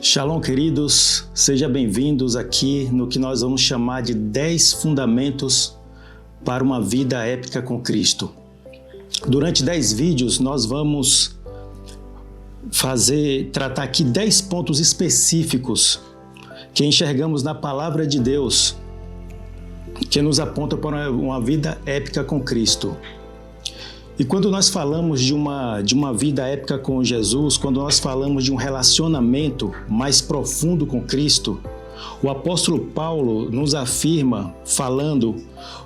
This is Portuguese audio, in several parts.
Shalom, queridos, sejam bem-vindos aqui no que nós vamos chamar de 10 fundamentos para uma vida épica com Cristo. Durante 10 vídeos nós vamos tratar aqui 10 pontos específicos que enxergamos na Palavra de Deus, que nos aponta para uma vida épica com Cristo. E quando nós falamos de uma vida épica com Jesus, quando nós falamos de um relacionamento mais profundo com Cristo, o apóstolo Paulo nos afirma falando: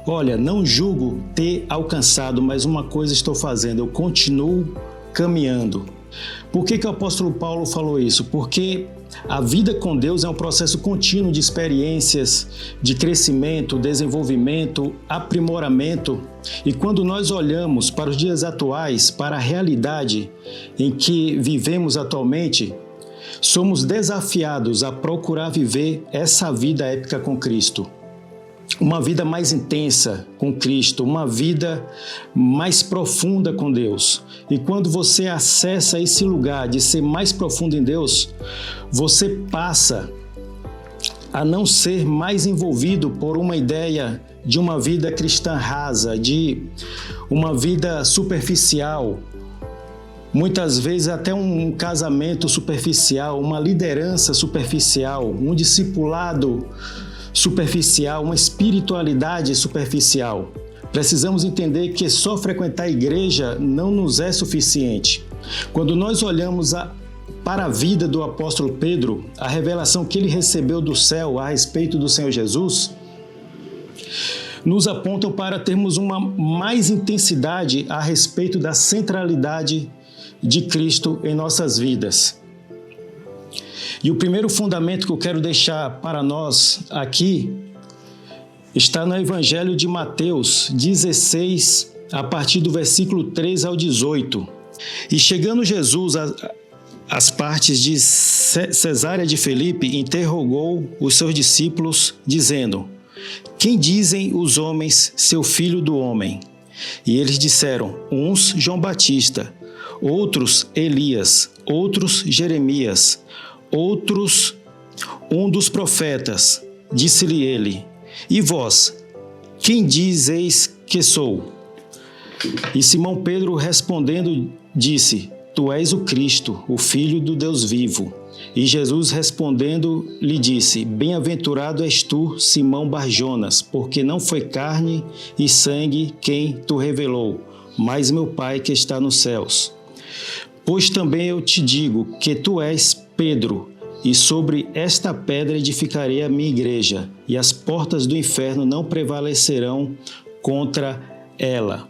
olha, não julgo ter alcançado, mas uma coisa estou fazendo, eu continuo caminhando. Por que o apóstolo Paulo falou isso? Porque a vida com Deus é um processo contínuo de experiências, de crescimento, desenvolvimento, aprimoramento. E quando nós olhamos para os dias atuais, para a realidade em que vivemos atualmente, somos desafiados a procurar viver essa vida épica com Cristo. Uma vida mais intensa com Cristo, uma vida mais profunda com Deus. E quando você acessa esse lugar de ser mais profundo em Deus, você passa a não ser mais envolvido por uma ideia de uma vida cristã rasa, de uma vida superficial, muitas vezes até um casamento superficial, uma liderança superficial, um discipulado superficial, uma espiritualidade superficial. Precisamos entender que só frequentar a igreja não nos é suficiente. Quando nós olhamos para a vida do apóstolo Pedro, a revelação que ele recebeu do céu a respeito do Senhor Jesus, nos apontam para termos uma mais intensidade a respeito da centralidade de Cristo em nossas vidas. E o primeiro fundamento que eu quero deixar para nós aqui está no Evangelho de Mateus 16, a partir do versículo 3 ao 18. E chegando Jesus às partes de Cesareia de Filipe, interrogou os seus discípulos, dizendo: quem dizem os homens ser o Filho do Homem? E eles disseram: uns João Batista, outros Elias, outros Jeremias, outros um dos profetas. Disse-lhe ele: e vós, quem dizeis que sou? E Simão Pedro respondendo disse: tu és o Cristo, o Filho do Deus vivo. E Jesus respondendo lhe disse: bem-aventurado és tu, Simão Bar-Jonas, porque não foi carne e sangue quem tu revelou, mas meu Pai que está nos céus. Pois também eu te digo que tu és Pedro, e sobre esta pedra edificarei a minha igreja, e as portas do inferno não prevalecerão contra ela.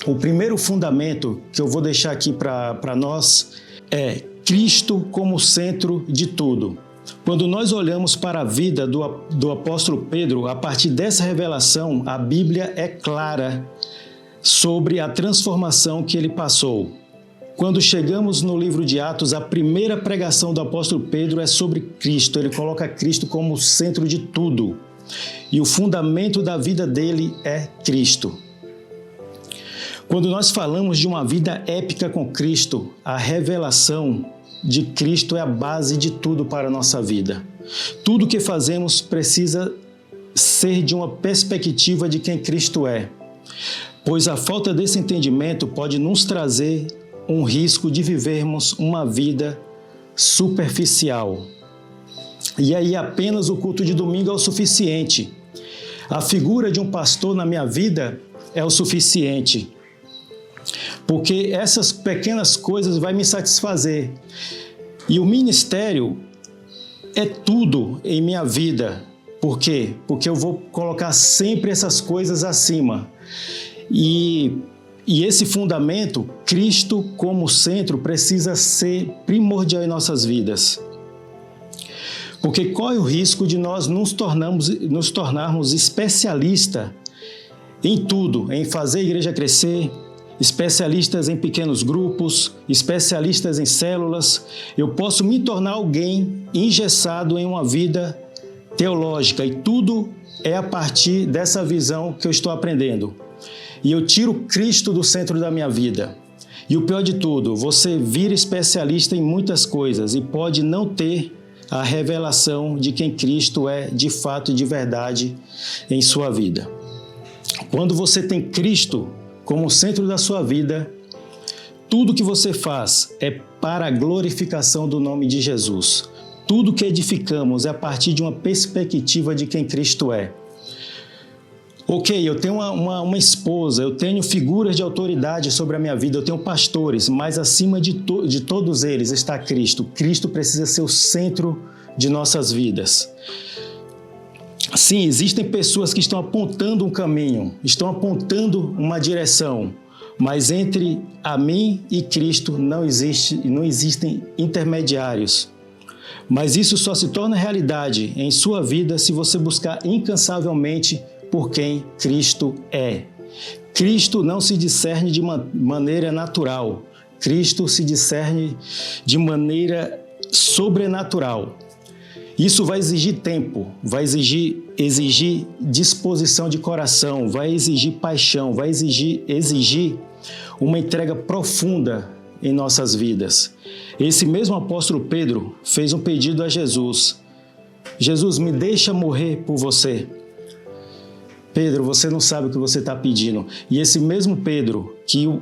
O primeiro fundamento que eu vou deixar aqui para nós é Cristo como centro de tudo. Quando nós olhamos para a vida do apóstolo Pedro, a partir dessa revelação, a Bíblia é clara sobre a transformação que ele passou. Quando chegamos no livro de Atos, a primeira pregação do apóstolo Pedro é sobre Cristo. Ele coloca Cristo como o centro de tudo. E o fundamento da vida dele é Cristo. Quando nós falamos de uma vida épica com Cristo, a revelação de Cristo é a base de tudo para a nossa vida. Tudo que fazemos precisa ser de uma perspectiva de quem Cristo é, pois a falta desse entendimento pode nos trazer um risco de vivermos uma vida superficial. E aí apenas o culto de domingo é o suficiente. A figura de um pastor na minha vida é o suficiente, porque essas pequenas coisas vão me satisfazer. E o ministério é tudo em minha vida. Por quê? Porque eu vou colocar sempre essas coisas acima. E esse fundamento, Cristo como centro, precisa ser primordial em nossas vidas. Porque corre o risco de nós nos tornarmos especialistas em tudo, em fazer a igreja crescer, especialistas em pequenos grupos, especialistas em células. Eu posso me tornar alguém engessado em uma vida teológica e tudo é a partir dessa visão que eu estou aprendendo. E eu tiro Cristo do centro da minha vida. E o pior de tudo, você vira especialista em muitas coisas e pode não ter a revelação de quem Cristo é de fato e de verdade em sua vida. Quando você tem Cristo como centro da sua vida, tudo que você faz é para a glorificação do nome de Jesus. Tudo que edificamos é a partir de uma perspectiva de quem Cristo é. Ok, eu tenho uma esposa, eu tenho figuras de autoridade sobre a minha vida, eu tenho pastores, mas acima de todos eles está Cristo. Cristo precisa ser o centro de nossas vidas. Sim, existem pessoas que estão apontando um caminho, estão apontando uma direção, mas entre a mim e Cristo não existem intermediários. Mas isso só se torna realidade em sua vida se você buscar incansavelmente por quem Cristo é. Cristo não se discerne de maneira natural. Cristo se discerne de maneira sobrenatural. Isso vai exigir tempo, vai exigir disposição de coração, vai exigir paixão, vai exigir uma entrega profunda em nossas vidas. Esse mesmo apóstolo Pedro fez um pedido a Jesus. Jesus, me deixa morrer por você. Pedro, você não sabe o que você está pedindo. E esse mesmo Pedro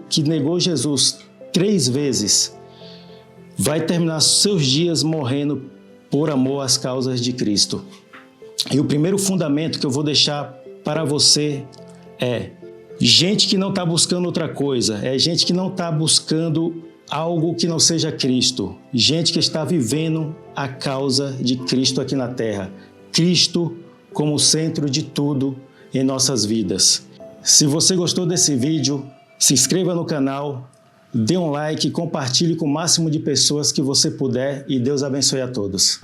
que negou Jesus 3 vezes, vai terminar seus dias morrendo por amor às causas de Cristo. E o primeiro fundamento que eu vou deixar para você é: gente que não está buscando outra coisa, é gente que não está buscando algo que não seja Cristo, gente que está vivendo a causa de Cristo aqui na terra. Cristo como centro de tudo em nossas vidas. Se você gostou desse vídeo, se inscreva no canal, dê um like, compartilhe com o máximo de pessoas que você puder e Deus abençoe a todos.